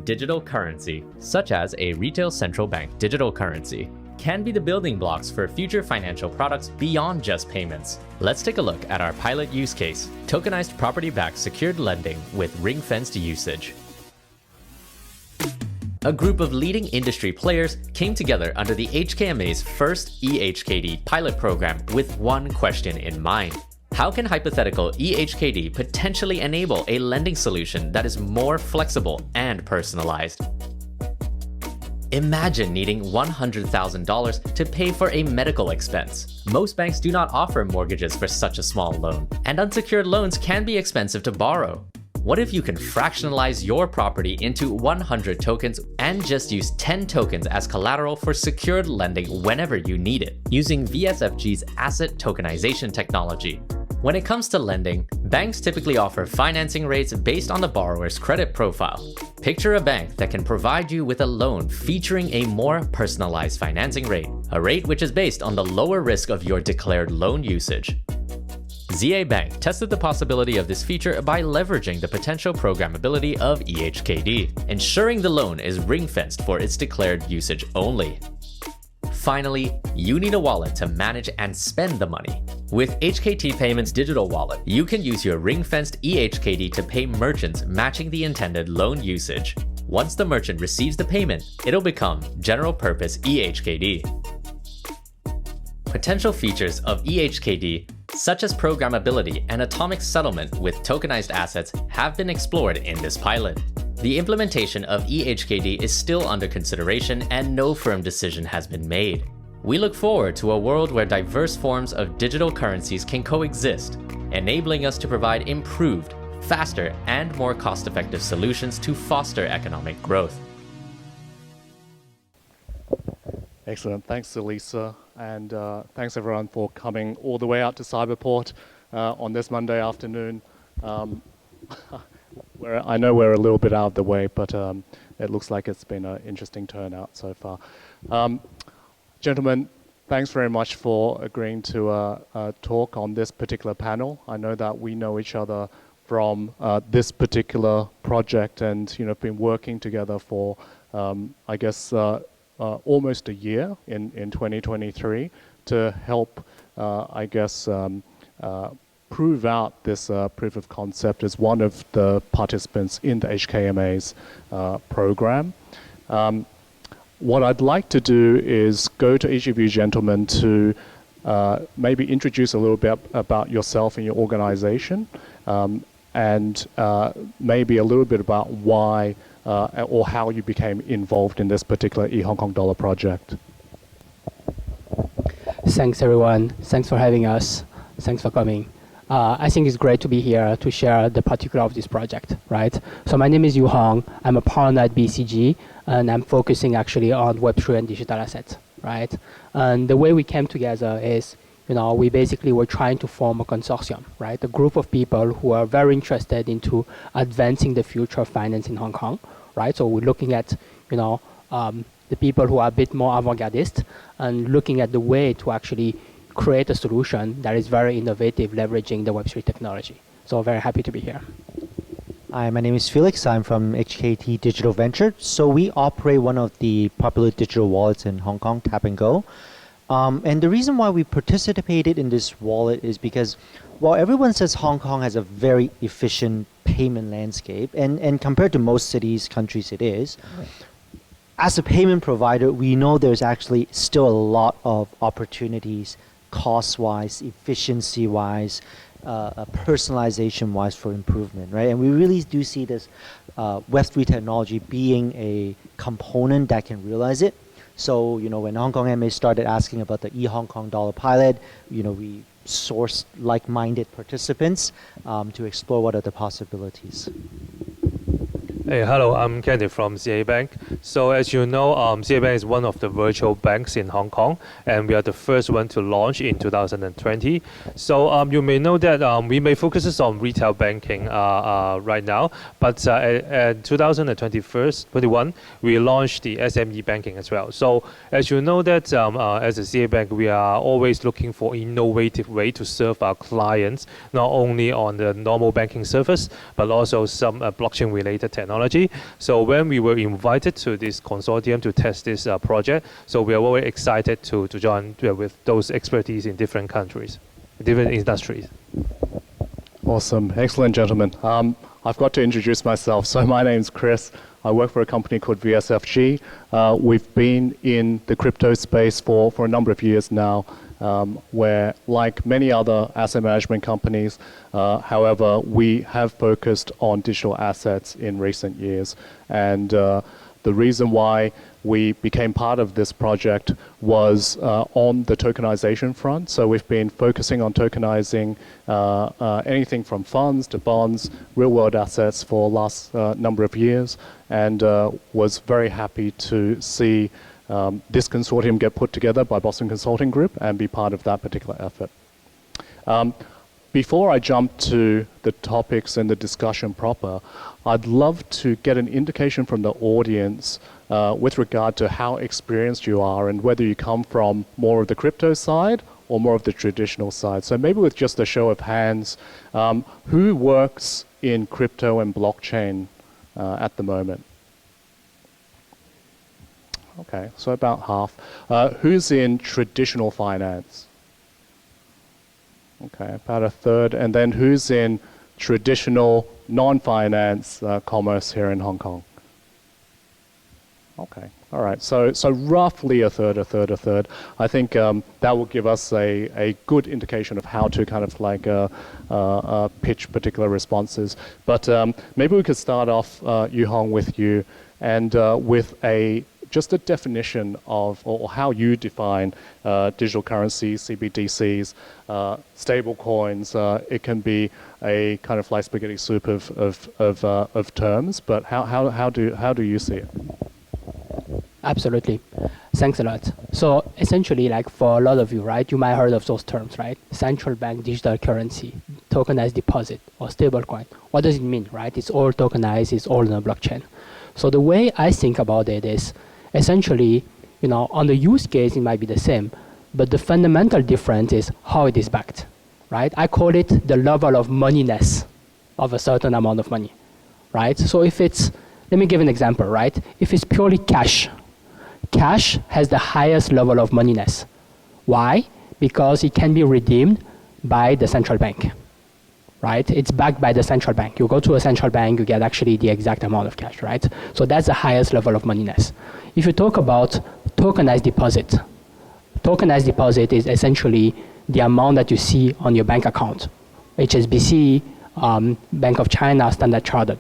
digital currency, such as a retail central bank digital currency, can be the building blocks for future financial products beyond just payments. Let's take a look at our pilot use case, tokenized property-backed secured lending with ring-fenced usage. A group of leading industry players came together under the HKMA's first e-HKD pilot program with one question in mind. How can hypothetical e-HKD potentially enable a lending solution that is more flexible and personalized? Imagine needing $100,000 to pay for a medical expense. Most banks do not offer mortgages for such a small loan, and unsecured loans can be expensive to borrow. What if you can fractionalize your property into 100 tokens and just use 10 tokens as collateral for secured lending whenever you need it, using VSFG's asset tokenization technology? When it comes to lending, banks typically offer financing rates based on the borrower's credit profile. Picture a bank that can provide you with a loan featuring a more personalized financing rate, a rate which is based on the lower risk of your declared loan usage. ZA Bank tested the possibility of this feature by leveraging the potential programmability of e-HKD, ensuring the loan is ring-fenced for its declared usage only. Finally, you need a wallet to manage and spend the money. With HKT Payments Digital Wallet, you can use your ring-fenced e-HKD to pay merchants matching the intended loan usage. Once the merchant receives the payment, it'll become general-purpose e-HKD. Potential features of e-HKD, such as programmability and atomic settlement with tokenized assets, have been explored in this pilot. The implementation of e-HKD is still under consideration and no firm decision has been made. We look forward to a world where diverse forms of digital currencies can coexist, enabling us to provide improved, faster, and more cost-effective solutions to foster economic growth. Excellent. Thanks, Elisa. And thanks, everyone, for coming all the way out to Cybrerport on this Monday afternoon. I know we're a little bit out of the way, but it looks like it's been an interesting turnout so far. Gentlemen, thanks very much for agreeing to talk on this particular panel. I know that we know each other from this particular project and been working together for, I guess, almost a year in 2023 to help, I guess, prove out this proof of concept as one of the participants in the HKMA's program. What I'd like to do is go to each of you gentlemen to maybe introduce a little bit about yourself and your organization, and maybe a little bit about why or how you became involved in this particular e-Hong Kong dollar project. Thanks, everyone. Thanks for having us. Thanks for coming. I think it's great to be here to share the particular of this project, right? So my name is Yu Hong. I'm a partner at BCG, and I'm focusing actually on Web3 and digital assets, right? And the way we came together is, we basically were trying to form a consortium, right? A group of people who are very interested into advancing the future of finance in Hong Kong, right? So we're looking at, the people who are a bit more avant-gardist and looking at the way to actually create a solution that is very innovative, leveraging the Web3 technology. So very happy to be here. Hi, my name is Felix. I'm from HKT Digital Venture. So we operate one of the popular digital wallets in Hong Kong, Tap and Go. And the reason why we participated in this wallet is because while everyone says Hong Kong has a very efficient payment landscape, and compared to most cities, countries it is, as a payment provider, we know there's actually still a lot of opportunities cost-wise, efficiency-wise, personalization-wise for improvement, right? And we really do see this Web3 technology being a component that can realize it. So, when Hong Kong MA started asking about the e-Hong Kong dollar pilot, we sourced like-minded participants to explore what are the possibilities. Hey, hello, I'm Kenny from CA Bank. So as you know, CA Bank is one of the virtual banks in Hong Kong, and we are the first one to launch in 2020. So you may know that we may focus on retail banking right now, but in 2021, we launched the SME banking as well. So as you know that as a CA Bank, we are always looking for innovative way to serve our clients, not only on the normal banking service, but also some blockchain-related technology. technology. So when we were invited to this consortium to test this project, so we are very excited to join with those expertise in different countries, different industries. Awesome. Excellent, gentlemen. I've got to introduce myself. So my name's Chris. I work for a company called VSFG. We've been in the crypto space for a number of years now, where, like many other asset management companies, however, we have focused on digital assets in recent years. And the reason why we became part of this project was on the tokenization front. So we've been focusing on tokenizing anything from funds to bonds, real-world assets for the last number of years, and was very happy to see this consortium get put together by Boston Consulting Group and be part of that particular effort. Before I jump to the topics and the discussion proper, I'd love to get an indication from the audience with regard to how experienced you are and whether you come from more of the crypto side or more of the traditional side. So maybe with just a show of hands, who works in crypto and blockchain at the moment? Okay, so about half. Who's in traditional finance? Okay, about a third. And then who's in traditional non-finance commerce here in Hong Kong? Okay, all right. So roughly a third. I think that will give us a good indication of how to kind of like pitch particular responses. But maybe we could start off, Yu Hong, with you, and with just a definition of, or how you define digital currencies, CBDCs, stable coins. It can be a kind of like spaghetti soup of terms, but how do you see it? Absolutely. Thanks a lot. So essentially, like for a lot of you, right, you might have heard of those terms, right? Central bank digital currency, tokenized deposit, or stablecoin. What does it mean, right? It's all tokenized, it's all on a blockchain. So the way I think about it is, essentially, on the use case, it might be the same, but the fundamental difference is how it is backed, right? I call it the level of moneyness of a certain amount of money, right? So if it's, let me give an example, right? If it's purely cash, cash has the highest level of moneyness. Why? Because it can be redeemed by the central bank, right? It's backed by the central bank. You go to a central bank, you get actually the exact amount of cash, right? So that's the highest level of moneyness. If you talk about tokenized deposit is essentially the amount that you see on your bank account. HSBC, Bank of China, Standard Chartered.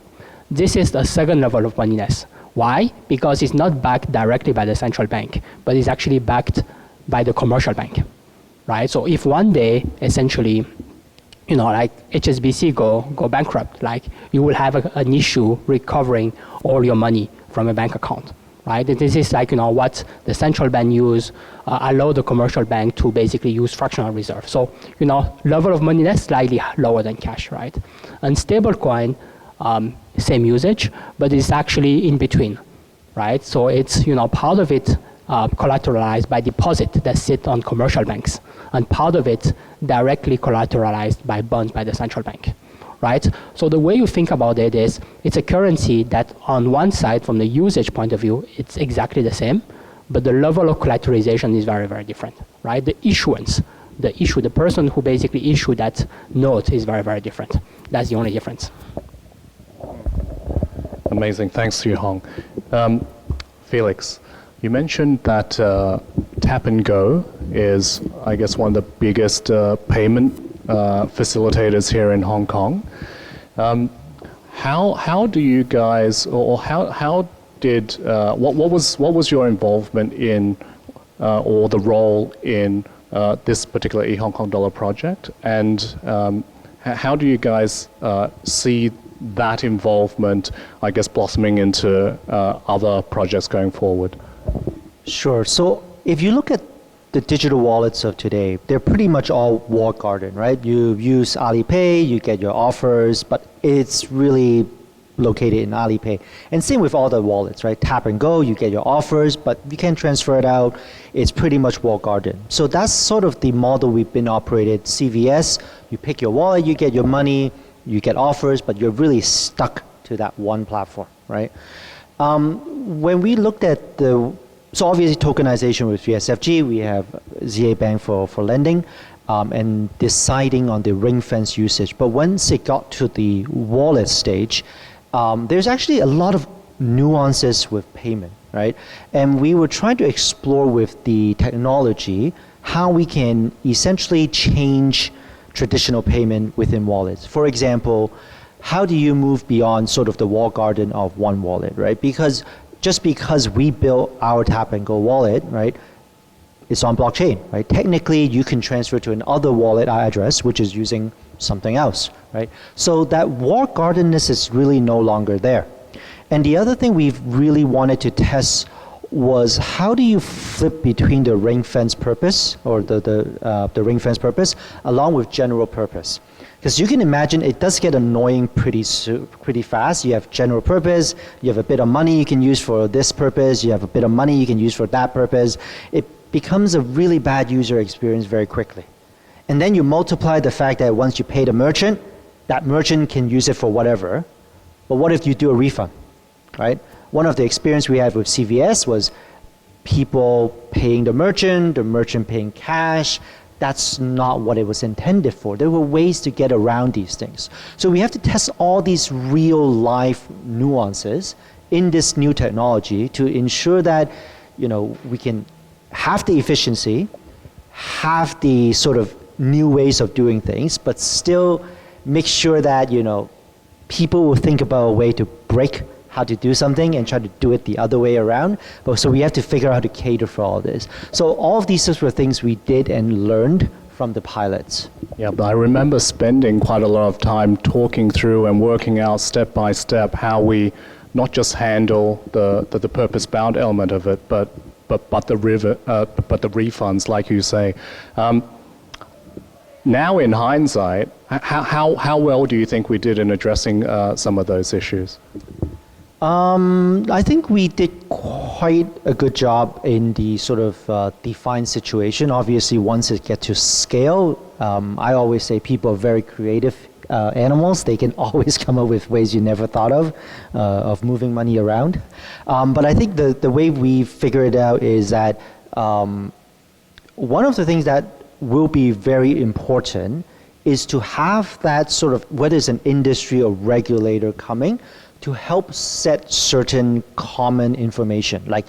This is the second level of moneyness. Why? Because it's not backed directly by the central bank, but it's actually backed by the commercial bank, right? So if one day, essentially, like HSBC go bankrupt, like you will have an issue recovering all your money from a bank account, right? This is like, what the central bank use, allow the commercial bank to basically use fractional reserve. So, level of moneyness slightly lower than cash, right? And stablecoin, same usage, but it's actually in between, right? So it's, part of it collateralized by deposit that sit on commercial banks, and part of it directly collateralized by bonds by the central bank, right? So the way you think about it is, it's a currency that on one side, from the usage point of view, it's exactly the same, but the level of collateralization is very, very different, right? The issuance, the person who basically issued that note is very, very different. That's the only difference. Amazing. Thanks, Yu Hong. Felix, you mentioned that Tap and Go is, I guess, one of the biggest payment facilitators here in Hong Kong. How do you guys, or how did what was your involvement in or the role in this particular e-Hong Kong dollar project, and how do you guys see that involvement, I guess, blossoming into other projects going forward? Sure. So if you look at the digital wallets of today, they're pretty much all walled garden, right? You use Alipay, you get your offers, but it's really located in Alipay. And same with all the wallets, right? Tap and Go, you get your offers, but you can't transfer it out. It's pretty much walled garden. So that's sort of the model we've been operated. CVS, you pick your wallet, you get your money, you get offers, but you're really stuck to that one platform, right? When we looked at so obviously tokenization with VSFG, we have ZA Bank for lending, and deciding on the ring fence usage. But once it got to the wallet stage, there's actually a lot of nuances with payment, right? And we were trying to explore with the technology how we can essentially change traditional payment within wallets. For example, how do you move beyond sort of the walled garden of one wallet, right? Because just because we built our Tap and Go wallet, right, it's on blockchain, right? Technically, you can transfer to another wallet address, which is using something else, right? So that walled gardenness is really no longer there. And the other thing we've really wanted to test was how do you flip between the ring fence purpose or the ring fence purpose along with general purpose. Because you can imagine it does get annoying pretty fast. You have general purpose, you have a bit of money you can use for this purpose, you have a bit of money you can use for that purpose. It becomes a really bad user experience very quickly. And then you multiply the fact that once you pay the merchant, that merchant can use it for whatever. But what if you do a refund, right? One of the experience we had with CVS was people paying the merchant paying cash. That's not what it was intended for. There were ways to get around these things. So we have to test all these real life nuances in this new technology to ensure that, you know, we can have the efficiency, have the sort of new ways of doing things, but still make sure that, you know, people will think about a way to break how to do something and try to do it the other way around. But so we have to figure out how to cater for all this. So all of these sorts of things we did and learned from the pilots. Yeah, but I remember spending quite a lot of time talking through and working out step by step how we not just handle the purpose-bound element of it, but the refunds, like you say. Now in hindsight, how well do you think we did in addressing some of those issues? I think we did quite a good job in the sort of defined situation. Obviously, once it gets to scale, I always say people are very creative animals. They can always come up with ways you never thought of moving money around. But I think the way we figure it out is that one of the things that will be very important is to have that sort of, whether it's an industry or regulator coming, to help set certain common information, like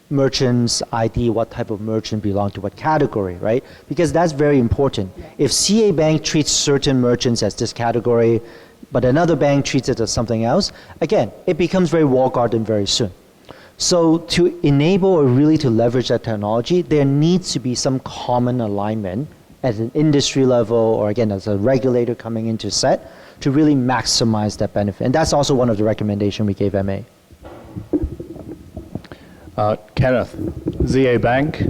merchant's ID, what type of merchant belong to what category, right? Because that's very important. If CA Bank treats certain merchants as this category, but another bank treats it as something else, again, it becomes very walled garden very soon. So to enable or really to leverage that technology, there needs to be some common alignment at an industry level, or again, as a regulator coming into set, to really maximize that benefit. And that's also one of the recommendations we gave MA. Kenneth, ZA Bank,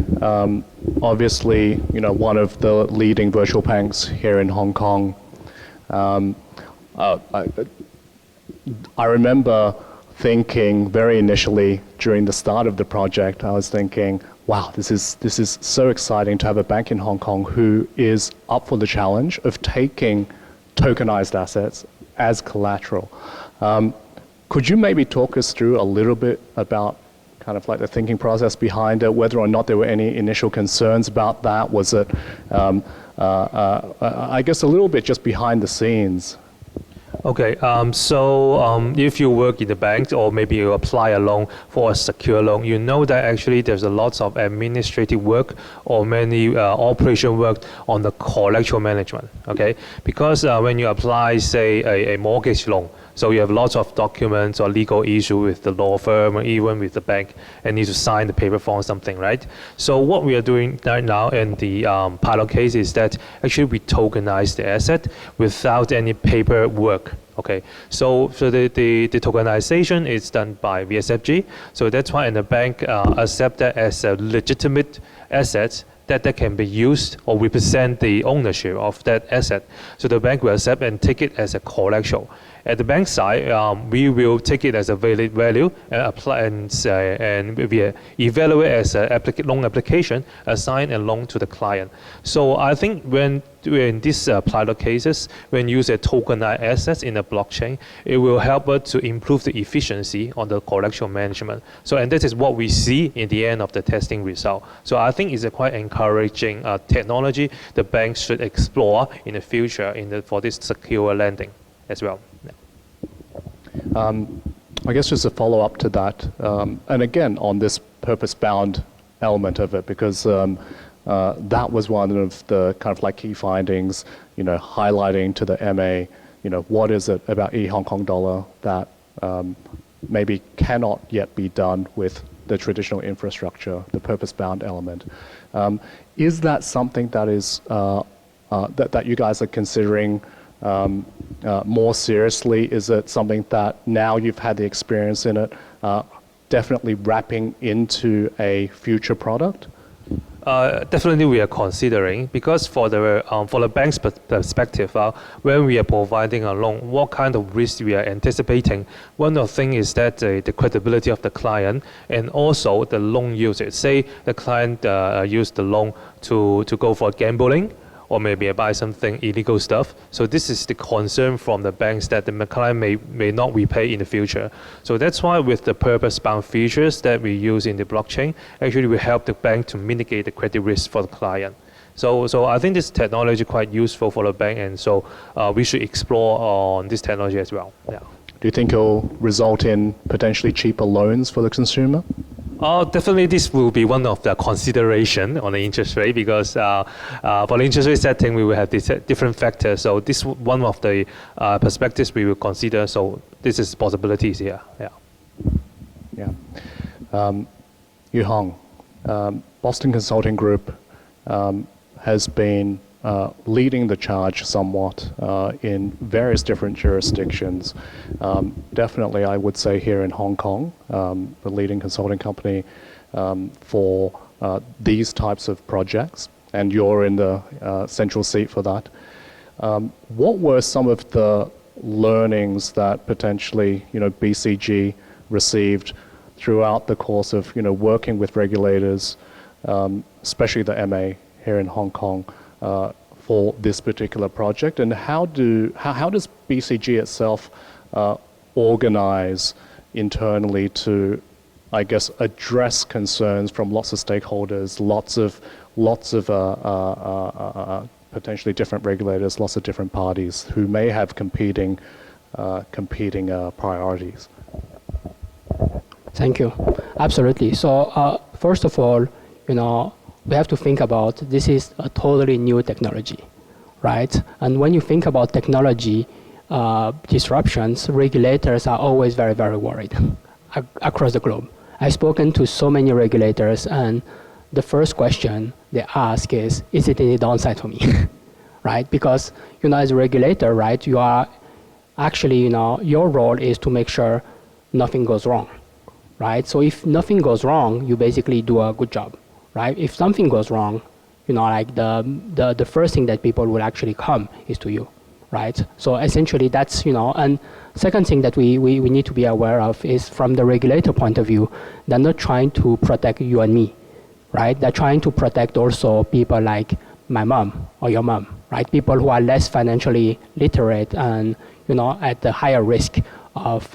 obviously, you know, one of the leading virtual banks here in Hong Kong. I remember thinking very initially during the start of the project, I was thinking, wow, this is so exciting to have a bank in Hong Kong who is up for the challenge of taking tokenized assets as collateral. Could you maybe talk us through a little bit about kind of like the thinking process behind it, whether or not there were any initial concerns about that? Was it, I guess, a little bit just behind the scenes? Okay, so if you work in the bank or maybe you apply a loan for a secure loan, you know that actually there's a lot of administrative work or many operation work on the collateral management, okay? Because when you apply, say, a mortgage loan, so you have lots of documents or legal issue with the law firm or even with the bank and need to sign the paper form or something, right? So what we are doing right now in the pilot case is that actually we tokenize the asset without any paperwork. Okay, so the tokenization is done by VSFG. So that's why the bank accept that as a legitimate asset that can be used or represent the ownership of that asset. So the bank will accept and take it as a collateral. At the bank side, we will take it as a valid value and apply and we evaluate as a loan application, assign a loan to the client. So I think when in these pilot cases, when use a tokenized assets in a blockchain, it will help us to improve the efficiency on the collection management. So, and this is what we see in the end of the testing result. So I think it's a quite encouraging technology the banks should explore in the future for this secure lending as well. Yeah. I guess just a follow-up to that, and again on this purpose-bound element of it, because that was one of the kind of like key findings, highlighting to the MA, what is it about e-Hong Kong dollar that maybe cannot yet be done with the traditional infrastructure, the purpose-bound element. Is that something that is that you guys are considering more seriously? Is it something that now you've had the experience in it, definitely wrapping into a future product? Definitely we are considering, because for the bank's perspective, when we are providing a loan, what kind of risk we are anticipating. One of the things is that the credibility of the client and also the loan usage. Say the client used the loan to go for gambling, or maybe buy something illegal stuff. So this is the concern from the banks that the client may not repay in the future. So that's why with the purpose-bound features that we use in the blockchain, actually we help the bank to mitigate the credit risk for the client. So I think this technology is quite useful for the bank, and so we should explore on this technology as well. Yeah. Do you think it'll result in potentially cheaper loans for the consumer? Definitely this will be one of the consideration on the interest rate, because for the interest rate setting, we will have these different factors. So this one of the perspectives we will consider. So this is possibilities here. Yeah. Yeah. Yu Hong, Boston Consulting Group has been leading the charge somewhat in various different jurisdictions. Definitely, I would say here in Hong Kong, the leading consulting company for these types of projects, and you're in the central seat for that. What were some of the learnings that potentially BCG received throughout the course of working with regulators, especially the MA here in Hong Kong, for this particular project, and how does BCG itself organize internally to, I guess, address concerns from lots of stakeholders, lots of potentially different regulators, lots of different parties who may have competing priorities? Thank you. Absolutely. So first of all, we have to think about this is a totally new technology, right? And when you think about technology disruptions, regulators are always very, very worried across the globe. I've spoken to so many regulators, and the first question they ask is it any downside for me, right? Because, as a regulator, right, you are actually, your role is to make sure nothing goes wrong, right? So if nothing goes wrong, you basically do a good job. Right? If something goes wrong, like the first thing that people will actually come is to you, right? So essentially that's, and second thing that we need to be aware of is from the regulator point of view, they're not trying to protect you and me, right? They're trying to protect also people like my mom or your mom, right? People who are less financially literate and, at the higher risk of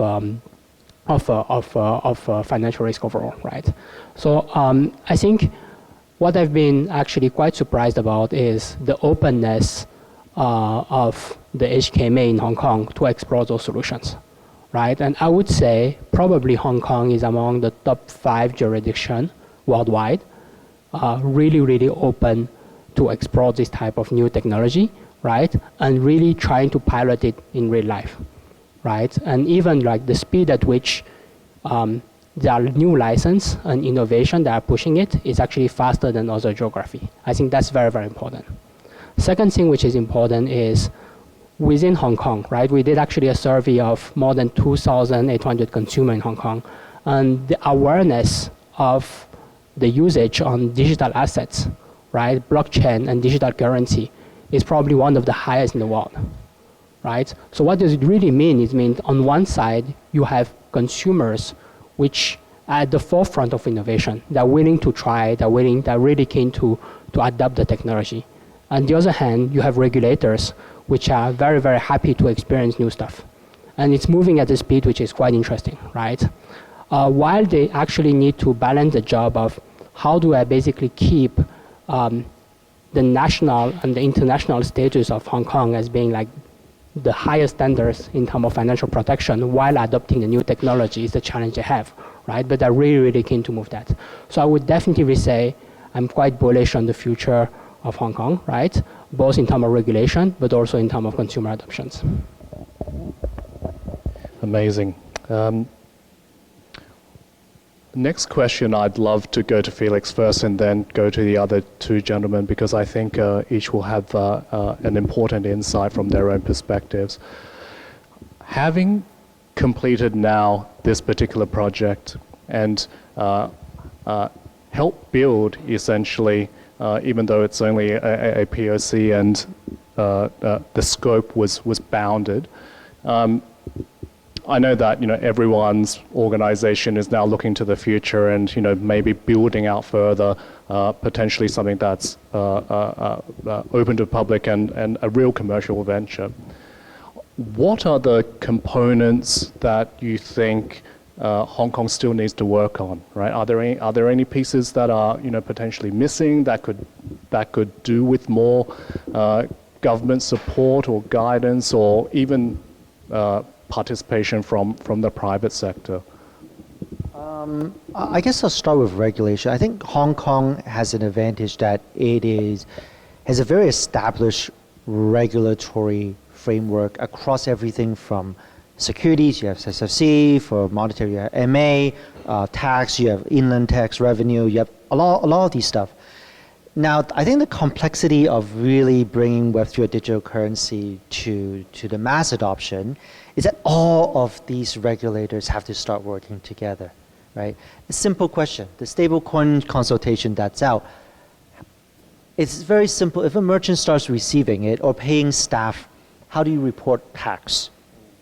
financial risk overall, right? So I think what I've been actually quite surprised about is the openness of the HKMA in Hong Kong to explore those solutions, right? And I would say probably Hong Kong is among the top 5 jurisdictions worldwide, really, really open to explore this type of new technology, right? And really trying to pilot it in real life, right? And even like the speed at which there are new license and innovation that are pushing it is actually faster than other geography. I think that's very, very important. Second thing which is important is within Hong Kong, right? We did actually a survey of more than 2,800 consumers in Hong Kong, and the awareness of the usage on digital assets, right? Blockchain and digital currency is probably one of the highest in the world, right? So what does it really mean? It means on one side, you have consumers which are at the forefront of innovation. They're willing to try, they're really keen to adopt the technology. On the other hand, you have regulators which are very, very happy to experience new stuff. And it's moving at a speed which is quite interesting, right? While they actually need to balance the job of how do I basically keep the national and the international status of Hong Kong as being like the highest standards in terms of financial protection while adopting the new technology is the challenge they have, right? But they're really, really keen to move that. So I would definitely say I'm quite bullish on the future of Hong Kong, right? Both in terms of regulation, but also in terms of consumer adoptions. Amazing. Next question, I'd love to go to Felix first and then go to the other two gentlemen because I think each will have an important insight from their own perspectives. Having completed now this particular project and help build essentially, even though it's only a POC and the scope was bounded, I know that everyone's organization is now looking to the future and maybe building out further, potentially something that's open to the public and a real commercial venture. What are the components that you think Hong Kong still needs to work on? Right? Are there any pieces that are potentially missing that could do with more government support or guidance or even participation from the private sector? I guess I'll start with regulation. I think Hong Kong has an advantage that has a very established regulatory framework across everything from securities, you have SFC, for monetary you have MA, tax, you have inland tax revenue, you have a lot of these stuff. Now, I think the complexity of really bringing Web3 or digital currency to the mass adoption is that all of these regulators have to start working together, right? A simple question, the stablecoin consultation that's out, it's very simple. If a merchant starts receiving it or paying staff, how do you report tax?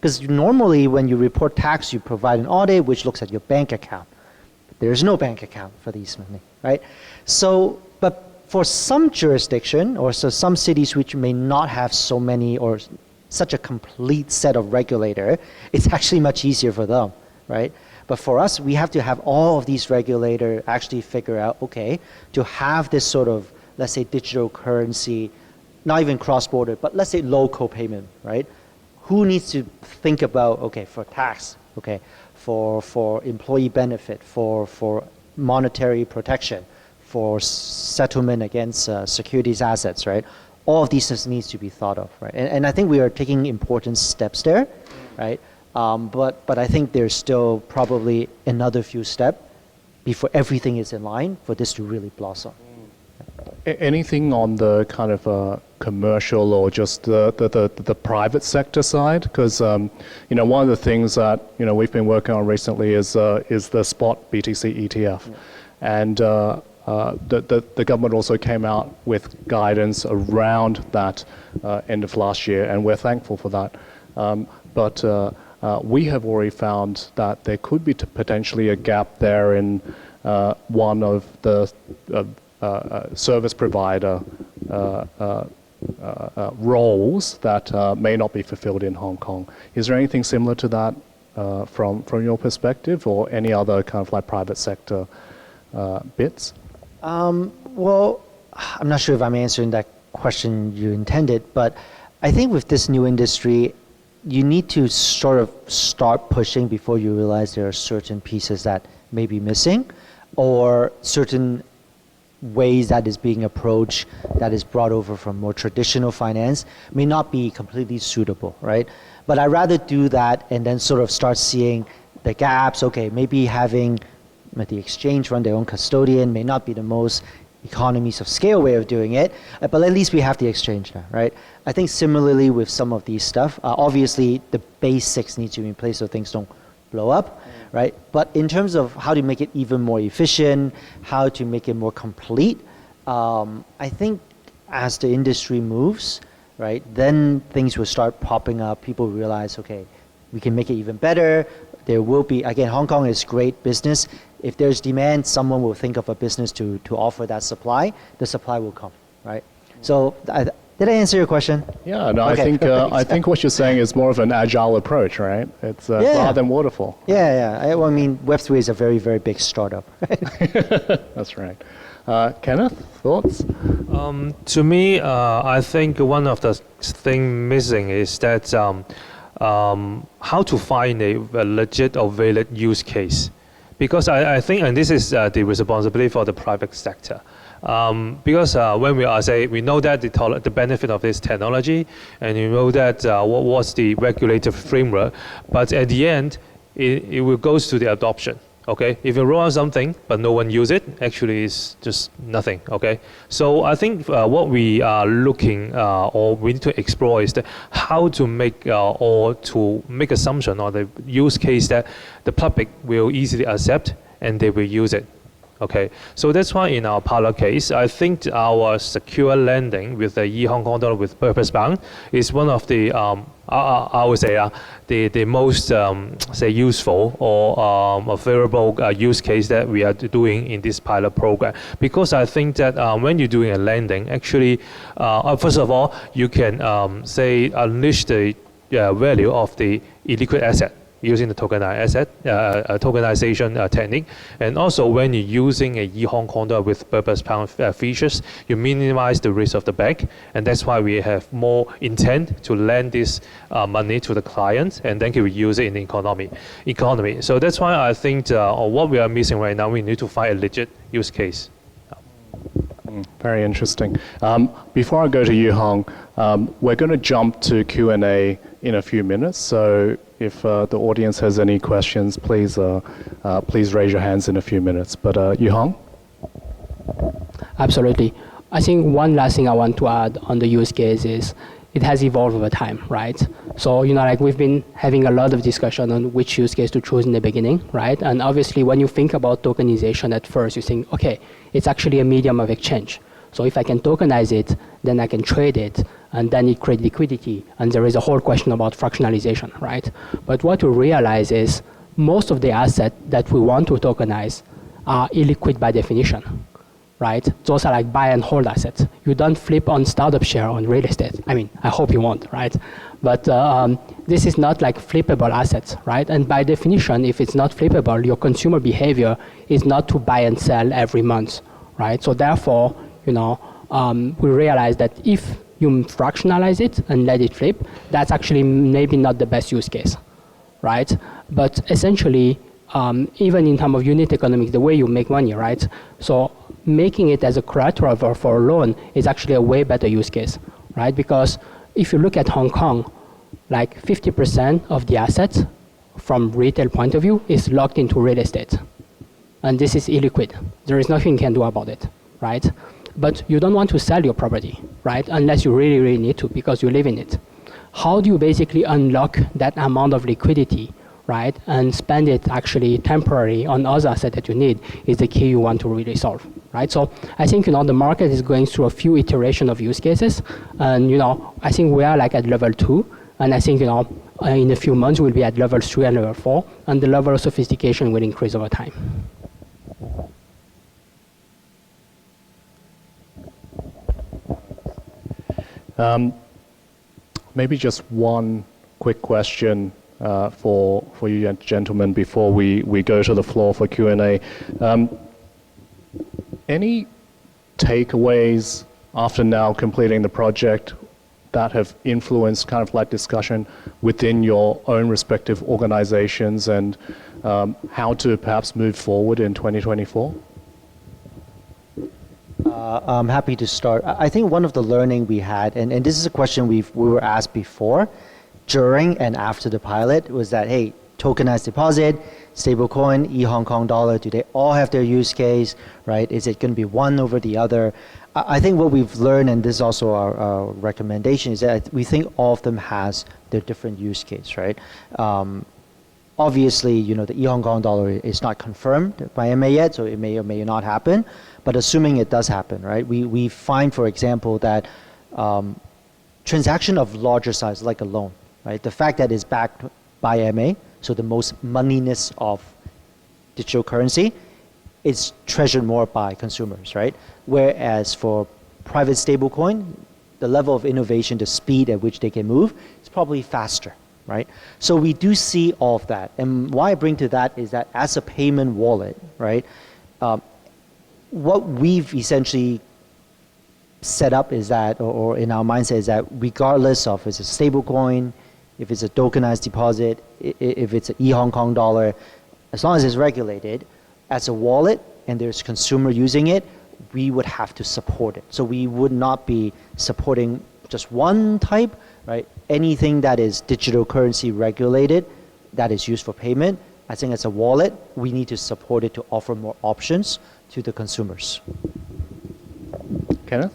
Because normally when you report tax, you provide an audit which looks at your bank account. There is no bank account for these money, right? So, but for some jurisdiction or some cities which may not have so many or such a complete set of regulator, it's actually much easier for them, right? But for us, we have to have all of these regulators actually figure out, okay, to have this sort of, let's say, digital currency, not even cross-border, but let's say local payment, right? Who needs to think about, okay, for tax, okay, for employee benefit, for monetary protection, for settlement against securities assets, right? All of these things needs to be thought of, right? And I think we are taking important steps there, right? But I think there's still probably another few steps before everything is in line for this to really blossom. Anything on the kind of commercial or just the private sector side? Because one of the things that we've been working on recently is the spot BTC ETF, and the government also came out with guidance around that end of last year, and we're thankful for that. But we have already found that there could be potentially a gap there in one of the service provider roles that may not be fulfilled in Hong Kong. Is there anything similar to that from your perspective, or any other kind of like private sector bits? Well, I'm not sure if I'm answering that question you intended, but I think with this new industry, you need to sort of start pushing before you realize there are certain pieces that may be missing, or certain ways that is being approached that is brought over from more traditional finance may not be completely suitable, right? But I'd rather do that and then sort of start seeing the gaps. Okay, maybe having the exchange run their own custodian may not be the most economies of scale way of doing it, but at least we have the exchange now, right? I think similarly with some of these stuff, obviously the basics need to be in place so things don't blow up, right? But in terms of how to make it even more efficient, how to make it more complete, I think as the industry moves, right? Then things will start popping up. People realize, okay, we can make it even better. There will be, again, Hong Kong is great business. If there's demand, someone will think of a business to offer that supply. The supply will come, right? So did I answer your question? Yeah, no, Okay. I think what you're saying is more of an agile approach, right? It's rather than waterfall. Yeah. Well, I mean, Web3 is a very, very big startup. That's right. Kenneth, thoughts? To me, I think one of the thing missing is that how to find a legit or valid use case. Because I think, and this is the responsibility for the private sector. Because when we know that the benefit of this technology, and you know that what was the regulative framework, but at the end, it will goes to the adoption. Okay, if you roll out something but no one use it, actually it's just nothing. Okay, so I think what we are looking or we need to explore is how to make or to make assumption on the use case that the public will easily accept and they will use it. Okay, so that's why in our pilot case, I think our secure lending with the e-Hong Kong dollar with Purpose Bank is one of the I would say the most say useful or favorable use case that we are doing in this pilot program, because I think that when you're doing a lending, actually first of all you can say unleash the value of the illiquid asset using the tokenization technique. And also when you're using a e-Hong Kong dollar with Purpose Pound features, you minimize the risk of the bank. And that's why we have more intent to lend this money to the client and then can we use it in the economy. So that's why I think what we are missing right now, we need to find a legit use case. Very interesting. Before I go to you, Hong, we're going to jump to Q&A in a few minutes. So if the audience has any questions, please raise your hands in a few minutes. But Yu Hong? Absolutely. I think one last thing I want to add on the use case is it has evolved over time, right? So, like we've been having a lot of discussion on which use case to choose in the beginning, right? And obviously when you think about tokenization at first, you think, okay, it's actually a medium of exchange. So if I can tokenize it, then I can trade it, and then it creates liquidity. And there is a whole question about fractionalization, right? But what we realize is most of the assets that we want to tokenize are illiquid by definition, right? Those are like buy and hold assets. You don't flip on startup share on real estate. I mean, I hope you won't, right? But this is not like flippable assets, right? And by definition, if it's not flippable, your consumer behavior is not to buy and sell every month, right? So therefore, we realize that if you fractionalize it and let it flip, that's actually maybe not the best use case, right? But essentially, even in terms of unit economics, the way you make money, right? So making it as a collateral for a loan is actually a way better use case, right? Because if you look at Hong Kong, like 50% of the assets from retail point of view is locked into real estate. And this is illiquid. There is nothing you can do about it, right? But you don't want to sell your property, right? Unless you really, really need to because you live in it. How do you basically unlock that amount of liquidity, right? And spend it actually temporarily on other assets that you need is the key you want to really solve, right? So I think, the market is going through a few iterations of use cases. And, I think we are like at level 2. And I think, in a few months we'll be at level 3 and level 4. And the level of sophistication will increase over time. Maybe just one quick question for you gentlemen before we go to the floor for Q&A. Any takeaways after now completing the project that have influenced kind of like discussion within your own respective organizations and how to perhaps move forward in 2024? I'm happy to start. I think one of the learning we had, and this is a question we were asked before, during and after the pilot, was that, hey, tokenized deposit, stablecoin, e-Hong Kong dollar, do they all have their use case, right? Is it going to be one over the other? I think what we've learned, and this is also our recommendation, is that we think all of them has their different use case, right? Obviously, the e-Hong Kong dollar is not confirmed by MA yet, so it may or may not happen. But assuming it does happen, right? We find, for example, that transaction of larger size, like a loan, right? The fact that it's backed by MA, so the most moneyness of digital currency, is treasured more by consumers, right? Whereas for private stablecoin, the level of innovation, the speed at which they can move, is probably faster, right? So we do see all of that. And why I bring to that is that as a payment wallet, right, what we've essentially set up is that, or in our mindset is that regardless of if it's a stable coin, if it's a tokenized deposit, if it's an e-Hong Kong dollar, as long as it's regulated, as a wallet and there's consumer using it, we would have to support it. So we would not be supporting just one type, right? Anything that is digital currency regulated, that is used for payment, I think as a wallet, we need to support it to offer more options to the consumers. Kenneth?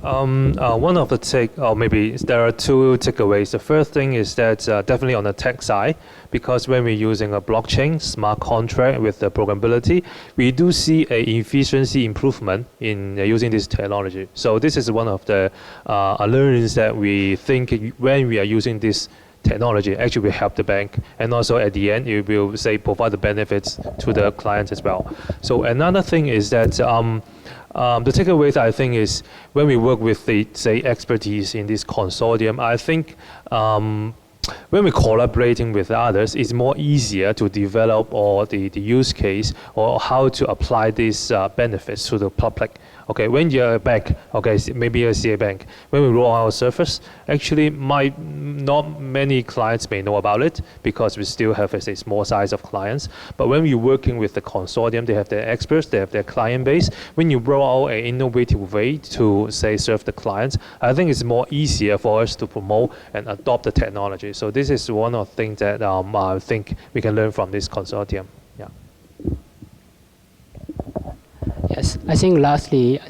One of the maybe there are two takeaways. The first thing is that definitely on the tech side, because when we're using a blockchain smart contract with the programmability, we do see a efficiency improvement in using this technology. So this is one of the learnings that we think when we are using this technology actually will help the bank, and also at the end it will provide the benefits to the clients as well. So another thing is that the takeaway I think is when we work with the expertise in this consortium, I think when we're collaborating with others, it's more easier to develop or the use case or how to apply these benefits to the public. Okay, when you're a bank, okay, maybe a CA bank, when we roll out our service, actually not many clients may know about it because we still have a small size of clients. But when we're working with the consortium, they have their experts, they have their client base. When you roll out an innovative way to serve the clients, I think it's more easier for us to promote and adopt the technology. So this is one of the things that I think we can learn from this consortium. Yeah. Yes, I think lastly,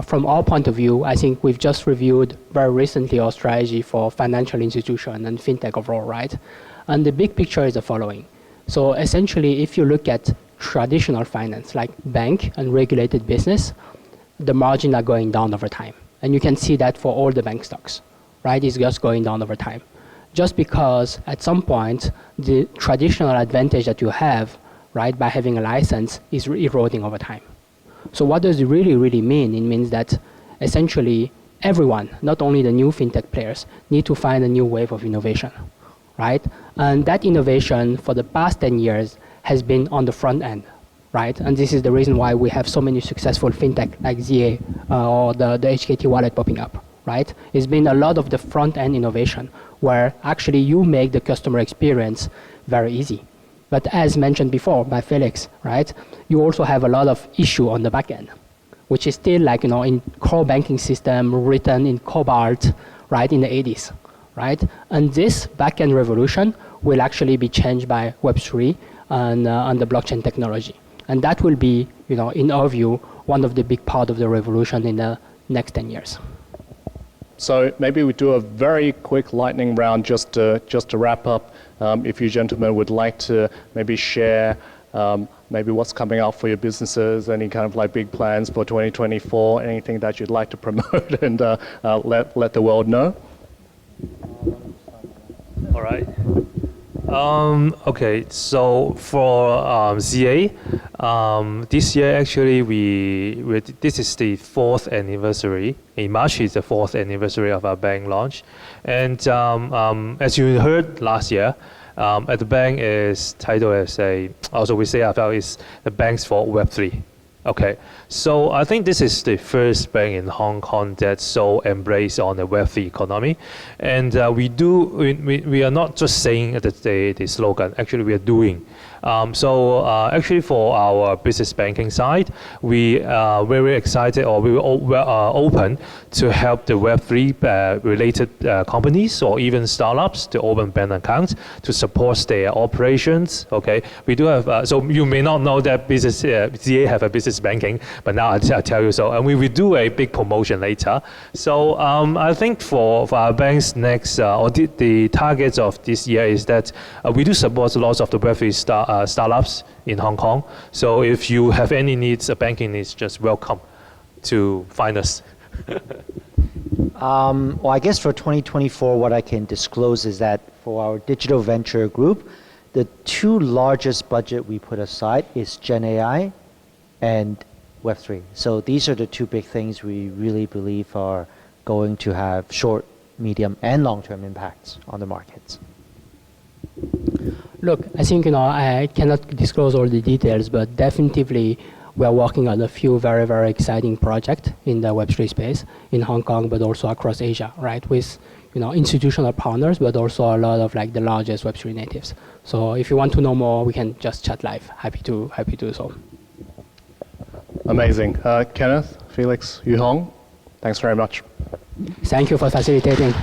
from our point of view, I think we've just reviewed very recently our strategy for financial institution and fintech overall, right? And the big picture is the following. So essentially, if you look at traditional finance, like bank and regulated business, the margins are going down over time. And you can see that for all the bank stocks, right? It's just going down over time. Just because at some point, the traditional advantage that you have, right, by having a license is eroding over time. So what does it really mean? It means that essentially everyone, not only the new fintech players, need to find a new wave of innovation, right? And that innovation for the past 10 years has been on the front end, right? And this is the reason why we have so many successful fintech like ZA or the HKT wallet popping up, right? It's been a lot of the front end innovation where actually you make the customer experience very easy. But as mentioned before by Felix, right, you also have a lot of issue on the back end, which is still like, in core banking system written in Cobalt, right, in the 80s, right? And this back end revolution will actually be changed by Web3 and the blockchain technology. And that will be, in our view, one of the big part of the revolution in the next 10 years. So maybe we do a very quick lightning round just to wrap up. If you gentlemen would like to maybe share maybe what's coming out for your businesses, any kind of like big plans for 2024, anything that you'd like to promote and let the world know. All right. Okay, so for ZA, this year actually this is the 4th anniversary. In March is the 4th anniversary of our bank launch, and as you heard last year, at the bank is titled as also we say ourselves is the banks for Web3. Okay, so I think this is the first bank in Hong Kong that so embrace on the Web3 economy, and we are not just saying the slogan. Actually, we are doing. Actually, for our business banking side, we are very excited, or we are open to help the Web3 related companies or even startups to open bank accounts to support their operations. Okay, we do have. So you may not know that business ZA have a business banking, but now I'll tell you so. And we will do a big promotion later. So I think for our banks next or the targets of this year is that we do support lots of the Web3 startups in Hong Kong. So if you have any needs, banking needs, just welcome to find us. Well, I guess for 2024, what I can disclose is that for our digital venture group, the two largest budget we put aside is Gen AI and Web3. So these are the two big things we really believe are going to have short, medium, and long-term impacts on the markets. Look, I think I cannot disclose all the details, but definitively we are working on a few very, very exciting projects in the Web3 space in Hong Kong, but also across Asia, right? With institutional partners, but also a lot of like the largest Web3 natives. So if you want to know more, we can just chat live. Happy to do so. Amazing. Kenneth, Felix, Yu Hong, thanks very much. Thank you for facilitating.